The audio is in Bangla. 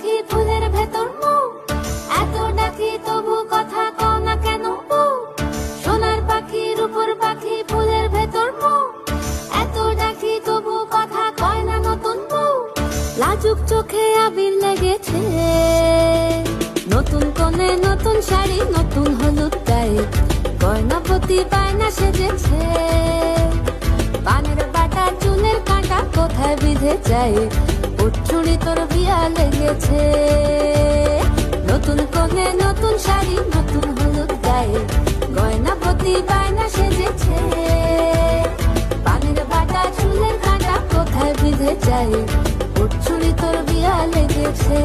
পাখি ফুলের ভেতর মুখ, এত ডাকি তবু কথা কও না কেন বউ? সোনার পাখি রূপোর পাখি ফুলের ভেতর মুখ, এত ডাকি তবু কথা কয় না নতুন বউ। লাজুক চোখে আবির লেগেছে, নতুন কোণে নতুন শাড়ি নতুন হলুদ গায়ে, গয়নাপতি বায়না সেজেছে। পানের বাটা চুলের কাঁটা কোথায় বিঁধে যায়, উঠছুড়ি তোর বিয়া লেগেছে। নতুন কোণে নতুন শাড়ি নতুন হলুদ গায়ে, গয়নাপতি বায়না সেজেছে। পানের বাটা চুলের কাঁটা কোথায় বিঁধে যায়, উঠছুড়ি তোর বিয়া লেগেছে।